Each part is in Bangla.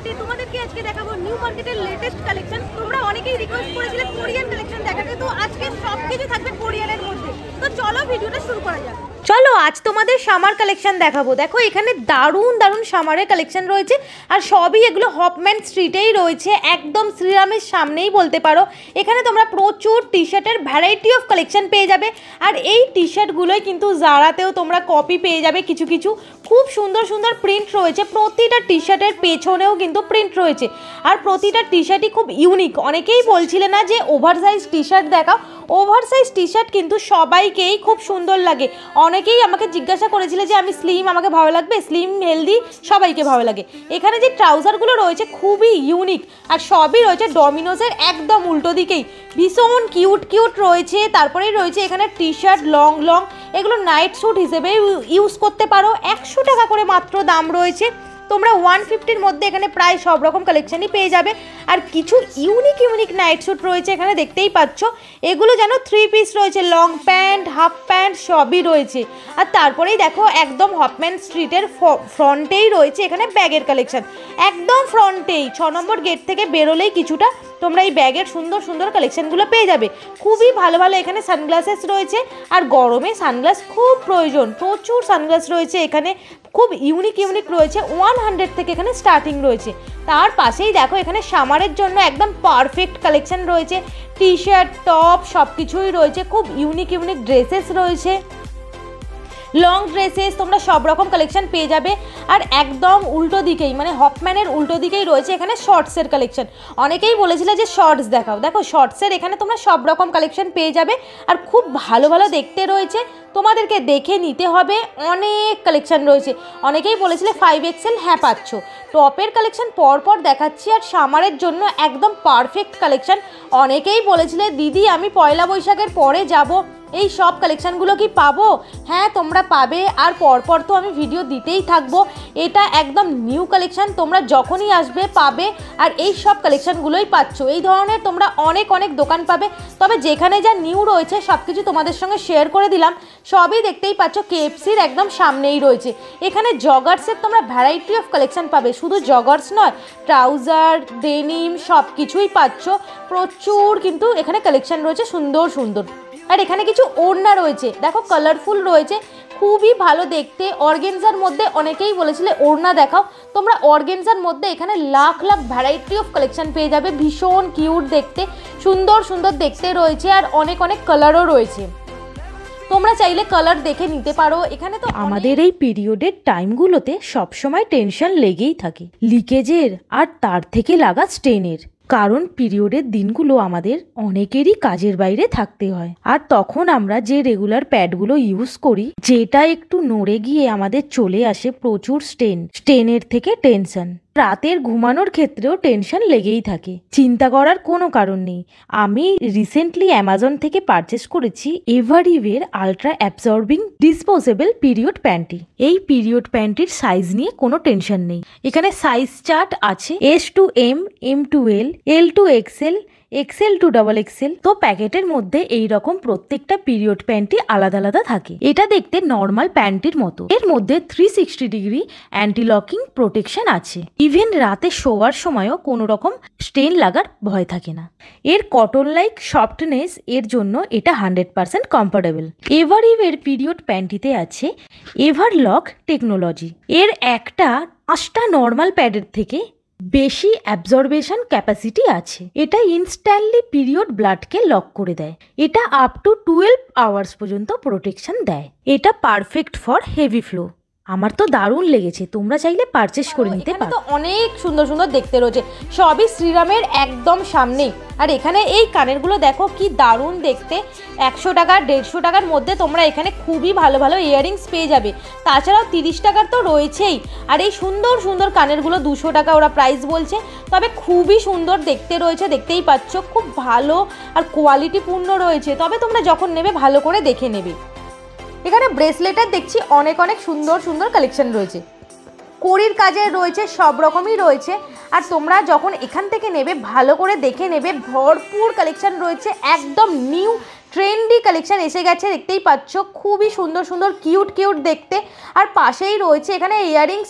মার্কেটে তোমাদেরকে আজকে দেখাবো নিউ মার্কেটের লেটেস্ট কালেকশন। তোমরা অনেকেই রিকোয়েস্ট করেছিলে কোরিয়ান কালেকশন দেখাতে, তো আজকে সবকিছু থাকবে কোরিয়ানের মধ্যে। তো চলো ভিডিওটা শুরু করা যাক। চলো আজ তোমাদের সামার কালেকশন দেখাবো। দেখো এখানে দারুণ দারুণ সামারের কালেকশন রয়েছে, আর সবই এগুলো হপম্যান স্ট্রিটেই রয়েছে, একদম শ্রীরামের সামনেই বলতে পারো। এখানে তোমরা প্রচুর টি শার্টের ভ্যারাইটি অফ কালেকশন পেয়ে যাবে, আর এই টি শার্টগুলোই কিন্তু জারাতেও তোমরা কপি পেয়ে যাবে। কিছু কিছু খুব সুন্দর সুন্দর প্রিন্ট রয়েছে, প্রতিটা টি শার্টের পেছনেও কিন্তু প্রিন্ট রয়েছে, আর প্রতিটা টি শার্টই খুব ইউনিক। অনেকেই বলছিলে না যে ওভার সাইজ টি শার্ট দেখাও, ওভার সাইজ টি শার্ট কিন্তু সবাইকেই খুব সুন্দর লাগে। অনেকেই আমাকে জিজ্ঞাসা করেছিলে যে আমি স্লিম, আমাকে ভালো লাগবে, স্লিম হেলদি সবাইকে ভালো লাগে। এখানে যে ট্রাউজারগুলো রয়েছে খুবই ইউনিক, আর সবই রয়েছে ডমিনোজের একদম উল্টো দিকেই, ভীষণ কিউট কিউট রয়েছে। তারপরেই রয়েছে এখানে টি শার্ট লং লং, এগুলো নাইট স্যুট হিসেবে ইউজ করতে পারো। 100 টাকা করে মাত্র দাম রয়েছে। তোমরা 150-র মধ্যে এখানে প্রায় সব রকম কালেকশনই পেয়ে যাবে। আর কিছু ইউনিক ইউনিক নাইট স্যুট রয়েছে এখানে, দেখতেই পাচ্ছ। এগুলো যেন 3 পিস রয়েছে, লং প্যান্ট হাফ প্যান্ট সবই রয়েছে। আর তারপরেই দেখো একদম হপম্যান স্ট্রিটের ফ্রন্টেই রয়েছে এখানে ব্যাগের কালেকশন, একদম ফ্রন্টেই 6 নম্বর গেট থেকে বেরোলেই কিছুটা তোমরা এই ব্যাগের সুন্দর সুন্দর কালেকশনগুলো পেয়ে যাবে। খুবই ভালো ভালো এখানে সানগ্লাসেস রয়েছে, আর গরমে সানগ্লাস খুব প্রয়োজন, প্রচুর সানগ্লাস রয়েছে এখানে, খুব ইউনিক ইউনিক রয়েছে। 100 থেকে এখানে স্টার্টিং রয়েছে। তার পাশেই দেখো এখানে সামারের জন্য একদম পারফেক্ট কালেকশন রয়েছে, টি শার্ট টপ সব কিছুই রয়েছে, খুব ইউনিক ইউনিক ড্রেসেস রয়েছে, লং ড্রেসেস, তোমরা সব রকম কালেকশন পেয়ে যাবে। আর একদম উল্টো দিকেই মানে হপম্যানের উল্টো দিকেই রয়েছে এখানে শর্টসের কালেকশন। অনেকেই বলেছিলে যে শর্টস দেখাও, দেখো শর্টসের এখানে তোমরা সব রকম কালেকশন পেয়ে যাবে, আর খুব ভালো ভালো দেখতে রয়েছে, তোমাদেরকে দেখে নিতে হবে। অনেক কালেকশন রয়েছে। অনেকেই বলেছিলে 5XL, হ্যাঁ পাচ্ছ। টপের কালেকশন পরপর দেখাচ্ছি, আর সামারের জন্য একদম পারফেক্ট কালেকশন। অনেকেই বলেছিলে দিদি আমি পয়লা বৈশাখের পরে যাব, এই সব কালেকশানগুলো কি পাবো? হ্যাঁ তোমরা পাবে, আর পরপর তো আমি ভিডিও দিতেই থাকবো। এটা একদম নিউ কালেকশান, তোমরা যখনই আসবে পাবে, আর এই সব কালেকশানগুলোই পাচ্ছ। এই ধরনের তোমরা অনেক অনেক দোকান পাবে, তবে যেখানে যা নিউ রয়েছে সব কিছু তোমাদের সঙ্গে শেয়ার করে দিলাম। সবই দেখতেই পাচ্ছ KFCর একদম সামনেই রয়েছে। এখানে জগার্সের তোমরা ভ্যারাইটি অফ কালেকশান পাবে, শুধু জগার্স নয়, ট্রাউজার ডেনিম সব কিছুই পাচ্ছ। প্রচুর কিন্তু এখানে কালেকশান রয়েছে সুন্দর সুন্দর। আর এখানে কিছু ওড়না রয়েছে, দেখো কালারফুল রয়েছে, খুবই ভালো দেখতে। অর্গেনজার মধ্যে অনেকেই বলেছিলে ওড়না দেখাও, তোমরা অর্গেনজার মধ্যে এখানে lakh lakh variety of collection পেয়ে যাবে। ভীষণ কিউট দেখতে, সুন্দর সুন্দর দেখতে রয়েছে, আর অনেক অনেক কালারও রয়েছে, তোমরা চাইলে কালার দেখে নিতে পারো। এখানে তো আমাদের এই পিরিয়ডের টাইমগুলোতে সবসময় টেনশন লেগেই থাকে, লিকেজের আর তার থেকে লাগা স্টেনের। কারণ পিরিয়ডের দিনগুলো আমাদের অনেকেরই কাজের বাইরে থাকতে হয়, আর তখন আমরা যে রেগুলার প্যাডগুলো ইউজ করি, যেটা একটু নড়ে গিয়ে আমাদের চলে আসে প্রচুর স্টেনের থেকে টেনশন। রাতের ঘুমানোর ক্ষেত্রেও টেনশন লেগেই থাকে। চিন্তা করার কোনো কারণ নেই। আমি রিসেন্টলি অ্যামাজন থেকে পারচেস করেছি এভারিওয়ের ultra absorbing disposable period panty. এই পিরিয়ড প্যান্টির সাইজ নিয়ে কোনো টেনশন নেই। এখানে সাইজ চার্ট আছে, S to M, M to L, L to XL, XL to XXL। তো প্যাকেটের মধ্যে এই রকম প্রত্যেকটা পিরিয়ড প্যান্টি আলাদা আলাদা থাকে। এটা দেখতে নর্মাল প্যান্টির মতো। এর মধ্যে 360 ডিগ্রি অ্যান্টি লকিং প্রোটেকশন আছে। ইভেন রাতে শোয়ার সময়ও কোনো রকম স্টেন লাগার ভয় থাকে না। এর কটন লাইক সফটনেস এর জন্য এটা 100% কমফোর্টেবল। এভারিওয়ের পিরিয়ড প্যান্টিতে আছে এভারলক টেকনোলজি। এর একটা 5টা নর্মাল প্যাডের থেকে বেশি অ্যাবজর্বেশন ক্যাপাসিটি আছে। এটা ইনস্ট্যান্টলি পিরিয়ড ব্লাডকে লক করে দেয়। এটা আপ টু 12 আওয়ার্স পর্যন্ত প্রোটেকশন দেয়। এটা পারফেক্ট ফর হেভি ফ্লো। আমার তো দারুণ লেগেছে, তোমরা চাইলে পারচেস করে নিতে পারো। তো অনেক সুন্দর সুন্দর দেখতে রয়েছে, সবই শ্রীরামের একদম সামনেই। আর এখানে এই কানেরগুলো দেখো কি দারুণ দেখতে। 100 টাকা 150 টাকার মধ্যে তোমরা এখানে খুবই ভালো ভালো ইয়াররিংস পেয়ে যাবে। তাছাড়াও 30 টাকার তো রয়েছেই। আর এই সুন্দর সুন্দর কানেরগুলো 200 টাকা ওরা প্রাইস বলছে, তবে খুবই সুন্দর দেখতে রয়েছে, দেখতেই পাচ্ছ। খুব ভালো আর কোয়ালিটিপূর্ণ রয়েছে, তবে তোমরা যখন নেবে ভালো করে দেখে নেবে। এখানে ব্রেসলেটের দেখছি অনেক অনেক সুন্দর সুন্দর কালেকশন রয়েছে, কড়ির কাজের রয়েছে, সব রকমই রয়েছে। আর তোমরা যখন এখান থেকে নেবে ভালো করে দেখে নেবে, ভরপুর কালেকশন রয়েছে, একদম নিউ ট্রেন্ডি কালেকশন এসে গেছে, দেখতেই পাচ্ছ খুবই সুন্দর সুন্দর কিউট কিউট দেখতে। আর পাশেই রয়েছে এখানে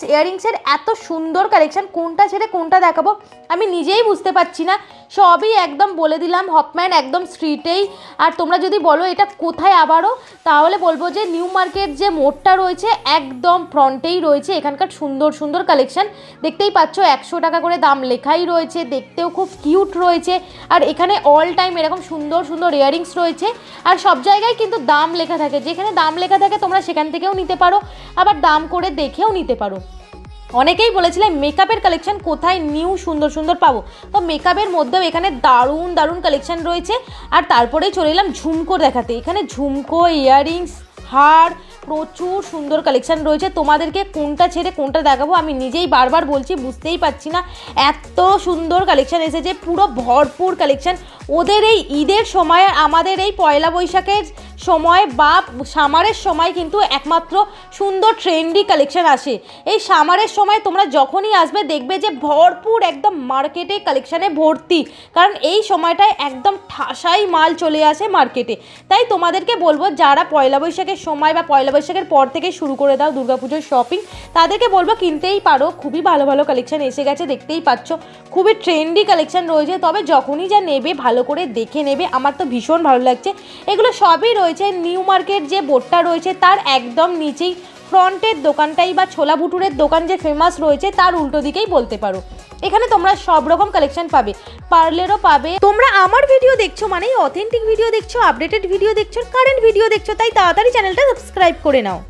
ইয়াররিংসের এত সুন্দর কালেকশন, কোনটা ছেড়ে কোনটা দেখাবো আমি নিজেই বুঝতে পারছি না। সবই একদম বলে দিলাম হপম্যান একদম স্ট্রিটেই। আর তোমরা যদি বলো এটা কোথায় আবারও, তাহলে বলবো যে নিউ মার্কেট যে মোড়টা রয়েছে একদম ফ্রন্টেই রয়েছে এখানকার সুন্দর সুন্দর কালেকশন। দেখতেই পাচ্ছ 100 টাকা করে দাম লেখাই রয়েছে, দেখতেও খুব কিউট রয়েছে। আর এখানে অল টাইম এরকম সুন্দর সুন্দর ইয়াররিংস রয়েছে। আর সব জায়গায় কিন্তু দাম লেখা থাকে, যেখানে দাম লেখা থাকে তোমরা সেখান থেকেও নিতে পারো, আবার দাম করে দেখেও নিতে পারো। অনেকেই বলেছিলেন মেকআপের কালেকশন কোথায় নিউ সুন্দর সুন্দর পাবো, তো মেকআপের মধ্যেও এখানে দারুণ দারুণ কালেকশন রয়েছে। আর তারপরেই চলে এলাম ঝুমকো দেখাতে। এখানে ঝুমকো, ইয়াররিংস, হার, প্রচুর সুন্দর কালেকশন রয়েছে। তোমাদেরকে কোনটা ছেড়ে কোনটা দেখাবো আমি নিজেই বারবার বলছি, বুঝতেই পারছি না, এত সুন্দর কালেকশন এসেছে, পুরো ভরপুর কালেকশন। ওদের এই ঈদের সময় আর আমাদের এই পয়লা বৈশাখের সময় বা সামারের সময় কিন্তু একমাত্র সুন্দর ট্রেন্ডি কালেকশন আসে। এই সামারের সময় তোমরা যখনই আসবে দেখবে যে ভরপুর একদম মার্কেটে কালেকশানে ভর্তি, কারণ এই সময়টায় একদম ঠাসাই মাল চলে আসে মার্কেটে। তাই তোমাদেরকে বলবো যারা পয়লা বৈশাখের সময় বা পয়লা বৈশাখের পর থেকে শুরু করে দাও দুর্গাপুজোর শপিং, তাদেরকে বলবো কিনতেই পারো, খুবই ভালো ভালো কালেকশন এসে গেছে, দেখতেই পাচ্ছ খুবই ট্রেন্ডি কালেকশন রয়েছে। তবে যখনই যা নেবে ভালো করে দেখে নেবে, আমার তো ভীষণ ভালো লাগছে। এগুলো সবই রয়েছে নিউ মার্কেট যে বোর্ডটা রয়েছে তার একদম নিচেই, ফ্রন্টের দোকানটাই বা ছোলা ভুটুরের দোকান যে ফেমাস রয়েছে তার উল্টো দিকেই বলতে পারো। এখানে তোমরা সব রকম কালেকশন পাবে, পার্লেরও পাবে। তোমরা আমার ভিডিও দেখছো মানেই অথেন্টিক ভিডিও দেখছো, আপডেটেড ভিডিও দেখছো, কারেন্ট ভিডিও দেখছো, তাই তাড়াতাড়ি চ্যানেলটা সাবস্ক্রাইব করে নাও।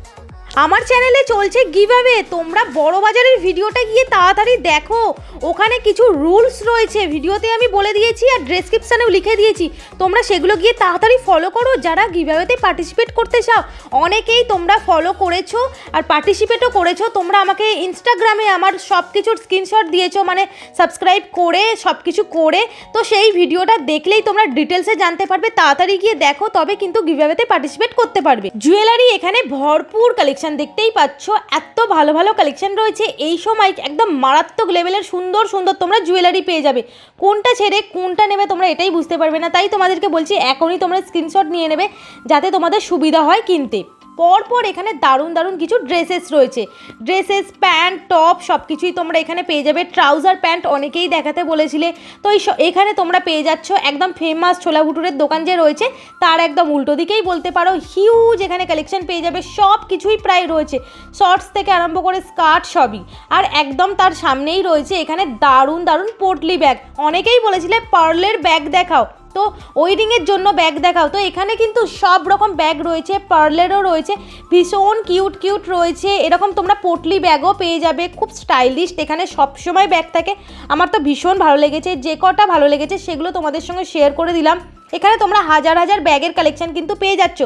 আমার চ্যানেলে চলছে গিভঅ্যাওয়ে, তোমরা বড় বাজারের ভিডিওটা গিয়ে তাড়াতাড়ি দেখো, ওখানে কিছু রুলস রয়েছে ভিডিওতে আমি বলে দিয়েছি আর ডেসক্রিপশানেও লিখে দিয়েছি, তোমরা সেগুলো গিয়ে তাড়াতাড়ি ফলো করো যারা গিভঅ্যাওয়েতে পার্টিসিপেট করতে চাও। অনেকেই তোমরা ফলো করেছো আর পার্টিসিপেটও করেছো, তোমরা আমাকে ইনস্টাগ্রামে আমার সব কিছুর স্ক্রিনশট দিয়েছো, মানে সাবস্ক্রাইব করে সব কিছু করে, তো সেই ভিডিওটা দেখলেই তোমরা ডিটেলসে জানতে পারবে। তাড়াতাড়ি গিয়ে দেখো, তবে কিন্তু গিভঅ্যাওয়েতে পার্টিসিপেট করতে পারবে। জুয়েলারি এখানে ভরপুর কালেকশন, দেখতেই পাচ্ছ এত ভালো ভালো কালেকশন রয়েছে। এই সময় একদম মারাত্মক লেভেলের সুন্দর সুন্দর তোমরা জুয়েলারি পেয়ে যাবে, কোনটা ছেড়ে কোনটা নেবে তোমরা এটাই বুঝতে পারবে না। তাই তোমাদেরকে বলছি এখনই তোমরা স্ক্রিনশট নিয়ে নেবে যাতে তোমাদের সুবিধা হয় কিনতে। পরপর এখানে দারুণ দারুণ কিছু ড্রেসেস রয়েছে, ড্রেসেস, প্যান্ট, টপ সব কিছুই তোমরা এখানে পেয়ে যাবে। ট্রাউজার প্যান্ট অনেকেই দেখাতে বলেছিলে, তো এখানে তোমরা পেয়ে যাচ্ছ একদম ফেমাস ছোলা ভুটুরের দোকান যে রয়েছে তার একদম উল্টো দিকেই বলতে পারো। হিউজ এখানে কালেকশন পেয়ে যাবে, সব কিছুই প্রায় রয়েছে, শর্টস থেকে আরম্ভ করে স্কার্ট সবই। আর একদম তার সামনেই রয়েছে এখানে দারুণ দারুণ পোটলি ব্যাগ। অনেকেই বলেছিলে পার্লের ব্যাগ দেখাও, তো ওয়েডিংয়ের জন্য ব্যাগ দেখাও, তো এখানে কিন্তু সব রকম ব্যাগ রয়েছে, পার্লেরও রয়েছে, ভীষণ কিউট কিউট রয়েছে। এরকম তোমরা পোটলি ব্যাগও পেয়ে যাবে, খুব স্টাইলিশ, এখানে সবসময় ব্যাগ থাকে। আমার তো ভীষণ ভালো লেগেছে, যে কটা ভালো লেগেছে সেগুলো তোমাদের সঙ্গে শেয়ার করে দিলাম। এখানে তোমরা হাজার হাজার ব্যাগের কালেকশন কিন্তু পেয়ে যাচ্ছ,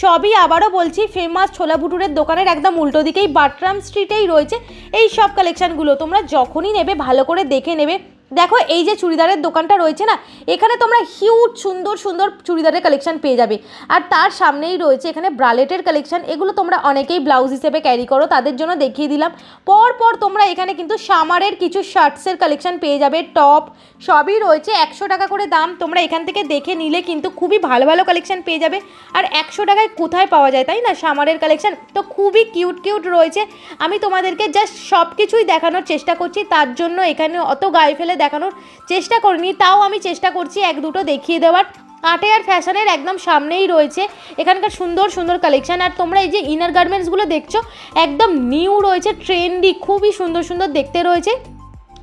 সবই আবারও বলছি ফেমাস ছোলা ভুটুরের দোকানের একদম উল্টো দিকেই বাটরাম স্ট্রিটেই রয়েছে এই সব কালেকশানগুলো। তোমরা যখনই নেবে ভালো করে দেখে নেবে। দেখো এই যে চুড়িদারের দোকানটা রয়েছে না, এখানে তোমরা হিউজ সুন্দর সুন্দর চুড়িদারের কালেকশন পেয়ে যাবে। আর তার সামনেই রয়েছে এখানে ব্রালেটের কালেকশন, এগুলো তোমরা অনেকেই ব্লাউজ হিসেবে ক্যারি করো, তাদের জন্য দেখিয়ে দিলাম। পরপর তোমরা এখানে কিন্তু সামারের কিছু শার্টসের কালেকশন পেয়ে যাবে, টপ সবই রয়েছে, 100 টাকা করে দাম। তোমরা এখান থেকে দেখে নিলে কিন্তু খুবই ভালো ভালো কালেকশন পেয়ে যাবে। আর 100 টাকায় কোথায় পাওয়া যায় তাই না সামারের কালেকশন, তো খুবই কিউট কিউট রয়েছে। আমি তোমাদেরকে জাস্ট সব কিছুই দেখানোর চেষ্টা করছি, তার জন্য এখানে অত গায়ে ফেলে দেখানোর চেষ্টা করিনি, তাও আমি চেষ্টা করছি এক দুটো দেখিয়ে দেওয়ার। আর্টে আর ফ্যাশনের একদম সামনেই রয়েছে এখানকার সুন্দর সুন্দর কালেকশন। আর তোমরা এই যে ইনার গার্মেন্টসগুলো দেখছো একদম নিউ রয়েছে, ট্রেন্ডি, খুবই সুন্দর সুন্দর দেখতে রয়েছে।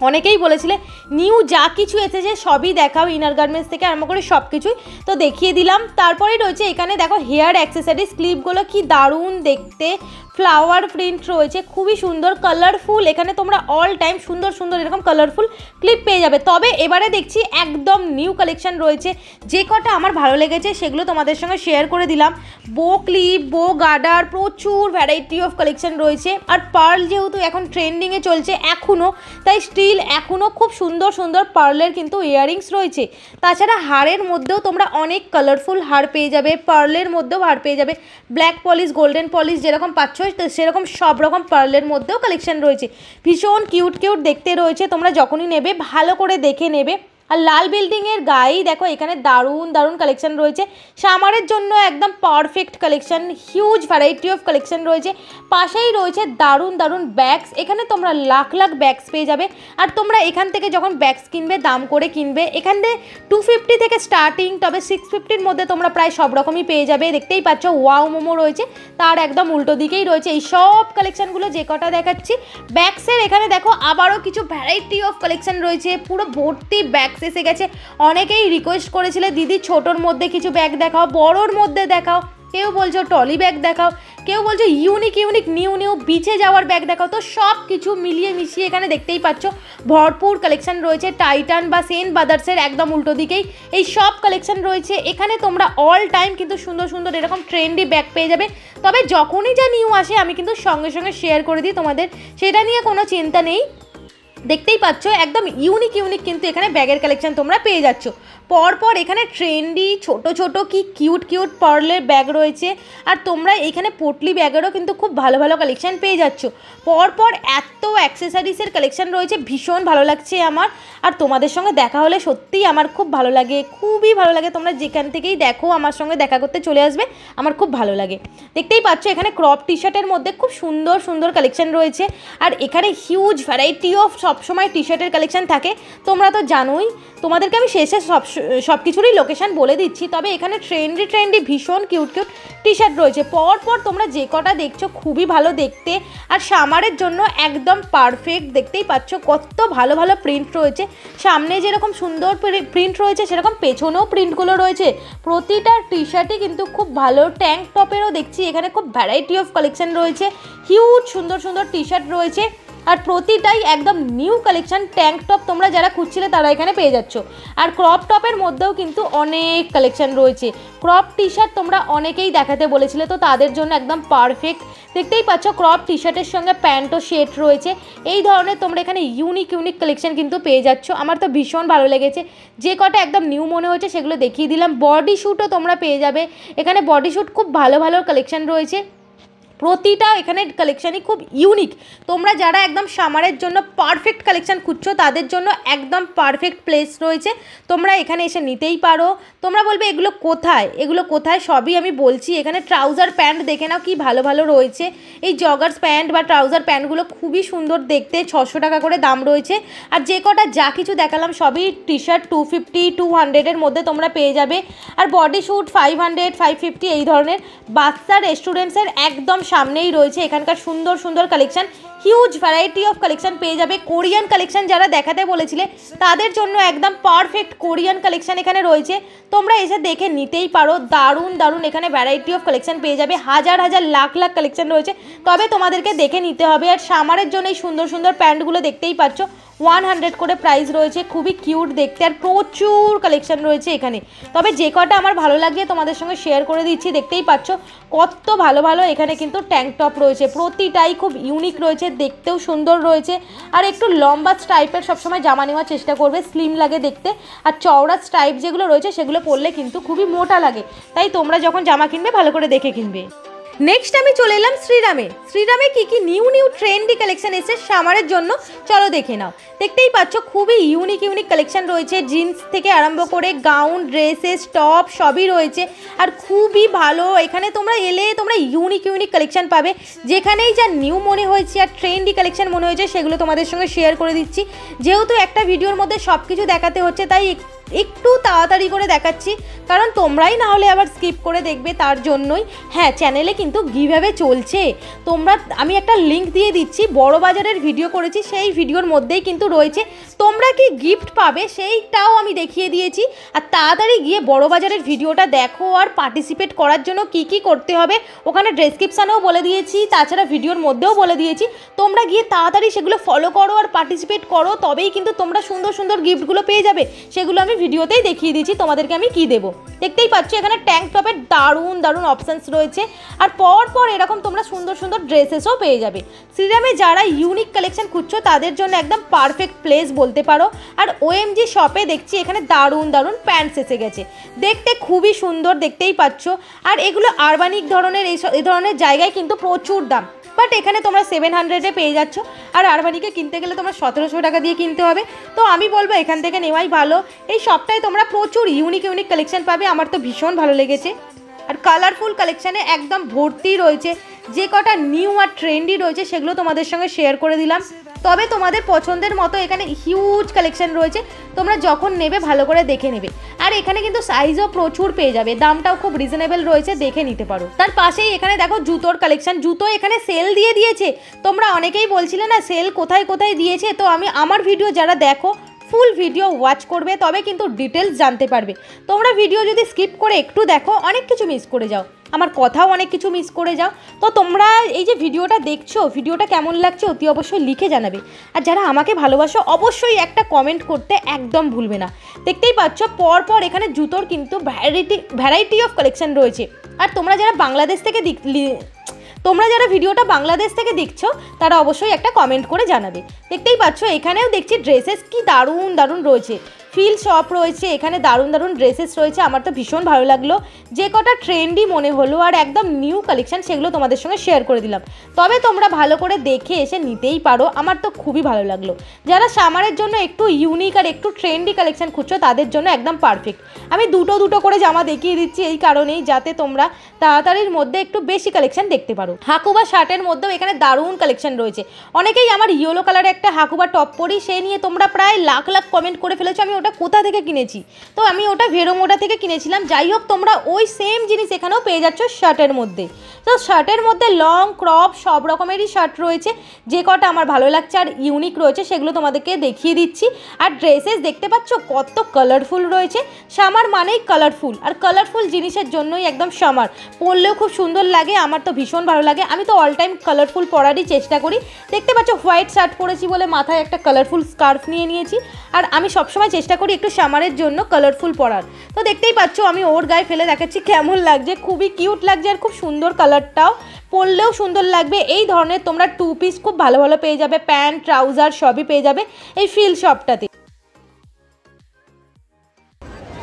অনেকেই বলেছিলে নিউ যা কিছু এসেছে সবই দেখাও, ইনার গার্মেন্টস থেকে আরম্ভ করে সব কিছুই তো দেখিয়ে দিলাম। তারপরেই রয়েছে এখানে দেখো হেয়ার অ্যাক্সেসরিজ, ক্লিপগুলো কি দারুণ দেখতে, ফ্লাওয়ার প্রিন্ট রয়েছে, খুবই সুন্দর, কালারফুল। এখানে তোমরা অল টাইম সুন্দর সুন্দর এরকম কালারফুল ক্লিপ পেয়ে যাবে। তবে এবারে দেখছি একদম নিউ কালেকশন রয়েছে, যে কটা আমার ভালো লেগেছে সেগুলো তোমাদের সঙ্গে শেয়ার করে দিলাম। বো ক্লিপ, বো গার্ডার, প্রচুর ভ্যারাইটি অফ কালেকশন রয়েছে। আর পার্ল যেহেতু এখন ট্রেন্ডিংয়ে চলছে এখনও, তাই স্টিল এখনও খুব সুন্দর সুন্দর পার্লের কিন্তু ইয়াররিংস রয়েছে। তাছাড়া হারের মধ্যেও তোমরা অনেক কালারফুল হার পেয়ে যাবে, পার্লের মধ্যেও হার পেয়ে যাবে, ব্ল্যাক পলিশ, গোল্ডেন পলিশ যেরকম পাচ্ছ সেরকম সব রকম পার্লের মধ্যেও কালেকশন রয়েছে, ভীষণ কিউট কিউট দেখতে রয়েছে। তোমরা যখনই নেবে ভালো করে দেখে নেবে। আর লাল বিল্ডিংয়ের গায়েই দেখো এখানে দারুণ দারুণ কালেকশন রয়েছে, সামারের জন্য একদম perfect collection, huge variety of collection রয়েছে। পাশেই রয়েছে দারুণ দারুণ ব্যাগস, এখানে তোমরা লাখ লাখ ব্যাগস পেয়ে যাবে। আর তোমরা এখান থেকে যখন ব্যাগস কিনবে দাম করে কিনবে, এখানে 250 থেকে স্টার্টিং, তবে 650-র মধ্যে তোমরা প্রায় সব রকমই পেয়ে যাবে। দেখতেই পাচ্ছ ওয়াও মোমো রয়েছে, তার একদম উল্টো দিকেই রয়েছে এই সব কালেকশনগুলো যে কটা দেখাচ্ছি। ব্যাগসের এখানে দেখো আবারও কিছু ভ্যারাইটি অফ কালেকশন রয়েছে, পুরো ভর্তি ব্যাগস এসে গেছে। অনেকেই রিকোয়েস্ট করেছিলে দিদি ছোটোর মধ্যে কিছু ব্যাগ দেখাও, বড়োর মধ্যে দেখাও, কেউ বলছো টলি ব্যাগ দেখাও, কেউ বলছো ইউনিক ইউনিক নিউ নিউ বিচে যাওয়ার ব্যাগ দেখাও। তো সব কিছু মিলিয়ে মিশিয়ে এখানে দেখতেই পাচ্ছ ভরপুর কালেকশন রয়েছে। টাইটান বা সেন্ট ব্রাদার্সের একদম উল্টো দিকেই এই সব কালেকশন রয়েছে। এখানে তোমরা অল টাইম কিন্তু সুন্দর সুন্দর এরকম ট্রেন্ডি ব্যাগ পেয়ে যাবে। তবে যখনই যা নিউ আসে আমি কিন্তু সঙ্গে সঙ্গে শেয়ার করে দিই তোমাদের, সেটা নিয়ে কোনো চিন্তা নেই। দেখতেই পাচ্ছ একদম ইউনিক ইউনিক কিন্তু এখানে ব্যাগের কালেকশন তোমরা পেয়ে যাচ্ছ। পরপর এখানে ট্রেন্ডি ছোট ছোট কি কিউট কিউট পার্লের ব্যাগ রয়েছে। আর তোমরা এখানে পোটলি ব্যাগেরও কিন্তু খুব ভালো ভালো কালেকশন পেয়ে যাচ্ছ। পরপর এত অ্যাক্সেসরিজের কালেকশন রয়েছে, ভীষণ ভালো লাগছে আমার। আর তোমাদের সঙ্গে দেখা হলে সত্যিই আমার খুব ভালো লাগে, খুবই ভালো লাগে। তোমরা যেখান থেকেই দেখো আমার সঙ্গে দেখা করতে চলে আসবে, আমার খুব ভালো লাগে। দেখতেই পাচ্ছ এখানে ক্রপ টি শার্টের মধ্যে খুব সুন্দর সুন্দর কালেকশন রয়েছে। আর এখানে হিউজ ভ্যারাইটি অফ সবসময় টি শার্টের কালেকশন থাকে, তোমরা তো জানোই। তোমাদেরকে আমি শেষে সব কিছুরই লোকেশান বলে দিচ্ছি। তবে এখানে ট্রেন্ডি ট্রেন্ডি ভীষণ কিউট কিউট টি শার্ট রয়েছে। পরপর তোমরা যে কটা দেখছো খুবই ভালো দেখতে, আর সামারের জন্য একদম পারফেক্ট। দেখতেই পাচ্ছ কত ভালো ভালো প্রিন্ট রয়েছে, সামনে যেরকম সুন্দর প্রিন্ট রয়েছে সেরকম পেছনেও প্রিন্টগুলো রয়েছে। প্রতিটা টি শার্টই কিন্তু খুব ভালো। ট্যাঙ্ক টপেরও দেখছি এখানে খুব ভ্যারাইটি অফ কালেকশন রয়েছে, হিউজ সুন্দর সুন্দর টি শার্ট রয়েছে। আর প্রতিটাই একদম নিউ কালেকশন। ট্যাঙ্ক টপ তোমরা যারা খুঁজছিলে তারা এখানে পেয়ে যাচ্ছ। আর ক্রপ টপের মধ্যেও কিন্তু অনেক কালেকশন রয়েছে। ক্রপ টি শার্ট তোমরা অনেকেই দেখাতে বলেছিলে, তো তাদের জন্য একদম পারফেক্ট। দেখতেই পাচ্ছ ক্রপ টি শার্টের সঙ্গে প্যান্টও সেট রয়েছে। এই ধরনের তোমরা এখানে ইউনিক ইউনিক কালেকশন কিন্তু পেয়ে যাচ্ছ। আমার তো ভীষণ ভালো লেগেছে, যে কটা একদম নিউ মনে হচ্ছে সেগুলো দেখিয়ে দিলাম। বডি শ্যুটও তোমরা পেয়ে যাবে, এখানে বডি শ্যুট খুব ভালো ভালো কালেকশন রয়েছে। প্রতিটা এখানে কালেকশানই খুব ইউনিক। তোমরা যারা একদম সামারের জন্য পারফেক্ট কালেকশান খুঁজছো তাদের জন্য একদম পারফেক্ট প্লেস রয়েছে, তোমরা এখানে এসে নিতেই পারো। তোমরা বলবে এগুলো কোথায়, এগুলো কোথায়, সবই আমি বলছি। এখানে ট্রাউজার প্যান্ট দেখে নাও কি ভালো ভালো রয়েছে। এই জগার্স প্যান্ট বা ট্রাউজার প্যান্টগুলো খুবই সুন্দর দেখতে, 600 টাকা করে দাম রয়েছে। আর যে কটা যা কিছু দেখালাম সবই টি শার্ট 250-200-এর মধ্যে তোমরা পেয়ে যাবে। আর বডি শ্যুট 500-550 এই ধরনের। বাচ্চা রেস্টুরেন্টসের একদম সামনেই রয়েছে এখানকার সুন্দর সুন্দর collection, huge variety of collection পেয়ে যাবে। কোরিয়ান কালেকশন যারা দেখাতে বলেছিলে তাদের জন্য একদম পারফেক্ট কোরিয়ান কালেকশন এখানে রয়েছে, তোমরা এসে দেখে নিতেই পারো। দারুণ দারুণ এখানে ভ্যারাইটি অফ কালেকশন পেয়ে যাবে, হাজার হাজার লাখ লাখ কালেকশন রয়েছে, তবে তোমাদেরকে দেখে নিতে হবে। আর সামারের জন্য এই সুন্দর সুন্দর প্যান্টগুলো দেখতেই পাচ্ছ 100 করে প্রাইস রয়েছে, খুবই কিউট দেখতে। আর প্রচুর কালেকশন রয়েছে এখানে, তবে যে কটা আমার ভালো লাগছে তোমাদের সঙ্গে শেয়ার করে দিচ্ছি। দেখতেই পাচ্ছ কত ভালো ভালো এখানে কিন্তু ট্যাঙ্ক টপ রয়েছে, প্রতিটাই খুব ইউনিক রয়েছে, দেখতেও সুন্দর রয়েছে। আর একটু লম্বা স্ট্রাইপের সবসময় জামা নেওয়ার চেষ্টা করবে, স্লিম লাগে দেখতে। আর চওড়া স্ট্রাইপ যেগুলো রয়েছে সেগুলো পরলে কিন্তু খুবই মোটা লাগে, তাই তোমরা যখন জামা কিনবে ভালো করে দেখে কিনবে। নেক্সট আমি চলে এলাম শ্রীরামে। শ্রীরামে কি কি নিউ নিউ ট্রেন্ডি কালেকশন এসেছে সামারের জন্য, চলো দেখে নাও। দেখতেই পাচ্ছ খুবই ইউনিক ইউনিক কালেকশন রয়েছে, জিন্স থেকে আরম্ভ করে গাউন, ড্রেসেস, টপ সবই রয়েছে। আর খুবই ভালো, এখানে তোমরা এলে তোমরা ইউনিক ইউনিক কালেকশন পাবে। যেখানেই যা নিউ মনে হয়েছে আর ট্রেন্ডি কালেকশন মনে হয়েছে সেগুলো তোমাদের সঙ্গে শেয়ার করে দিচ্ছি। যেহেতু একটা ভিডিওর মধ্যে সব কিছু দেখাতে হচ্ছে তাই একটু তাড়াতাড়ি করে দেখাচ্ছি, কারণ তোমরাই না হলে আবার স্কিপ করে দেখবে, তার জন্যই। হ্যাঁ, চ্যানেলে কিন্তু গিভঅ্যাওয়ে চলছে, আমি একটা লিঙ্ক দিয়ে দিচ্ছি। বড় বাজারের ভিডিও করেছি, সেই ভিডিওর মধ্যেই কিন্তু রয়েছে। তোমরা কি গিফট পাবে সেইটাও আমি দেখিয়ে দিয়েছি। আর তাড়াতাড়ি গিয়ে বড় বাজারের ভিডিওটা দেখো। আর পার্টিসিপেট করার জন্য কি কি করতে হবে ওখানে ডেসক্রিপশানেও বলে দিয়েছি, তাছাড়া ভিডিওর মধ্যেও বলে দিয়েছি। তোমরা গিয়ে তাড়াতাড়ি সেগুলো ফলো করো আর পার্টিসিপেট করো, তবেই কিন্তু তোমরা সুন্দর সুন্দর গিফটগুলো পেয়ে যাবে। সেগুলো আমি ভিডিওতেই দেখিয়ে দিয়েছি তোমাদেরকে আমি কি দেবো। দেখতেই পাচ্ছ এখানে ট্যাঙ্ক টপের দারুণ দারুণ অপশানস রয়েছে। আর পর এরকম তোমরা সুন্দর সুন্দর ড্রেসেসও পেয়ে যাবে। শ্রীরামে যারা ইউনিক কালেকশন খুঁজছো তাদের জন্য একদম পারফেক্ট প্লেস বলতে পারো। আর ওএমজি শপে দেখছি এখানে দারুণ দারুণ প্যান্টস এসে গেছে, দেখতে খুবই সুন্দর, দেখতেই পাচ্ছ। আর এগুলো আরবানিক ধরনের এই ধরনের জায়গায় কিন্তু প্রচুর দাম, বাট এখানে তোমরা 700-এ পেয়ে যাচ্ছ। আর আরমানিকে কিনতে গেলে তোমরা 1700 টাকা দিয়ে কিনতে হবে। তো আমি বলবো এখান থেকে নেওয়াই ভালো। এই শপটায় তোমরা প্রচুর ইউনিক কালেকশন পাবে, আমার তো ভীষণ ভালো লেগেছে। আর কালারফুল কালেকশানে একদম ভর্তি রয়েছে। যে কটা নিউ আর ট্রেন্ডি রয়েছে সেগুলো তোমাদের সঙ্গে শেয়ার করে দিলাম। তবে তোমাদের পছন্দের মতো এখানে হিউজ কালেকশন রয়েছে, তোমরা যখন নেবে ভালো করে দেখে নেবে। আর এখানে কিন্তু সাইজও প্রচুর পেয়ে যাবে, দামটাও খুব রিজনেবল রয়েছে, দেখে নিতে পারো। তার পাশেই এখানে দেখো জুতোর কালেকশন, জুতো এখানে সেল দিয়ে দিয়েছে। তোমরা অনেকেই বলছিলে না সেল কোথায় কোথায় দিয়েছে, তো আমি আমার ভিডিও যারা দেখো ফুল ভিডিও ওয়াচ করবে তবে কিন্তু ডিটেলস জানতে পারবে। তোমরা ভিডিও যদি স্কিপ করে একটু দেখো অনেক কিছু মিস করে যাও, আমার কথাও অনেক কিছু মিস করে যাও। তো তোমরা এই যে ভিডিওটা দেখছো, ভিডিওটা কেমন লাগছে অতি অবশ্যই লিখে জানাবে। আর যারা আমাকে ভালোবাসো অবশ্যই একটা কমেন্ট করতে একদম ভুলবে না। দেখতেই পাচ্ছ পরপর এখানে জুতোর কিন্তু ভ্যারাইটি অফ কালেকশন রয়েছে। আর তোমরা যারা ভিডিওটা বাংলাদেশ থেকে দেখছো তারা অবশ্যই একটা কমেন্ট করে জানাবে। দেখতেই পাচ্ছ এখানেও দেখছি ড্রেসেস কি দারুণ দারুণ রয়েছে, ফিল শপ রয়েছে, এখানে দারুণ দারুণ ড্রেসেস রয়েছে। আমার তো ভীষণ ভালো লাগলো, যে কটা ট্রেন্ডি মনে হলো আর একদম নিউ কালেকশন সেগুলো তোমাদের সঙ্গে শেয়ার করে দিলাম। তবে তোমরা ভালো করে দেখে এসে নিতেই পারো, আমার তো খুবই ভালো লাগলো। যারা সামারের জন্য একটু ইউনিক আর একটু ট্রেন্ডি কালেকশন খুঁজছো তাদের জন্য একদম পারফেক্ট। আমি দুটো করে জামা দেখিয়ে দিচ্ছি এই কারণেই যাতে তোমরা তাড়াতাড়ির মধ্যে একটু বেশি কালেকশন দেখতে পারো। হাকুবা শার্টের মধ্যেও এখানে দারুণ কালেকশন রয়েছে। অনেকেই আমার ইয়েলো কালারের একটা হাকুবা টপ পরি, সেই নিয়ে তোমরা প্রায় লাখ কমেন্ট করে ফেলেছো আমি ওটা কোথা থেকে কিনেছি। তো আমি ওটা ভেরোমোডা থেকে কিনেছিলাম। যাই হোক তোমরা ওই সেম জিনিস এখানেও পেয়ে যাচ্ছ শার্টের মধ্যে। তো শার্টের মধ্যে লং ক্রপ সব রকমেরই শার্ট রয়েছে, যে কটা আমার ভালো লাগছে আর ইউনিক রয়েছে সেগুলো তোমাদেরকে দেখিয়ে দিচ্ছি। আর ড্রেসেস দেখতে পাচ্ছ কত কালারফুল রয়েছে। সামার মানেই কালারফুল, আর কালারফুল জিনিসের জন্যই একদম সামার, পরলেও খুব সুন্দর লাগে, আমার তো ভীষণ ভালো লাগে। আমি তো অল টাইম কালারফুল পরারই চেষ্টা করি। দেখতে পাচ্ছ হোয়াইট শার্ট পরেছি বলে মাথায় একটা কালারফুল স্কার্ফ নিয়ে নিয়েছি। আর আমি সবসময় চেষ্টা করি একটু সামারের জন্য কালারফুল পরার। তো দেখতেই পাচ্ছ আমি ওর গায়ে ফেলে দেখাচ্ছি কেমন লাগছে, খুবই কিউট লাগছে আর খুব সুন্দর কালারটাও, পরলেও সুন্দর লাগবে। এই ধরনের তোমরা 2 পিস খুব ভালো ভালো পেয়ে যাবে, প্যান্ট ট্রাউজার সবই পেয়ে যাবে এই ফিল শপটাতে।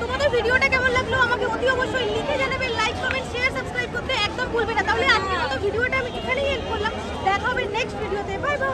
তোমাদের ভিডিওটা কেমন লাগলো আমাকে অতি অবশ্যই লিখে জানাবে, লাইক কমেন্ট শেয়ার সাবস্ক্রাইব করতে একদম ভুলবে না। তাহলে আজকের মতো ভিডিওটা আমি এখানেই এন্ড করলাম, দেখা হবে নেক্সট ভিডিওতে, বাই বাই।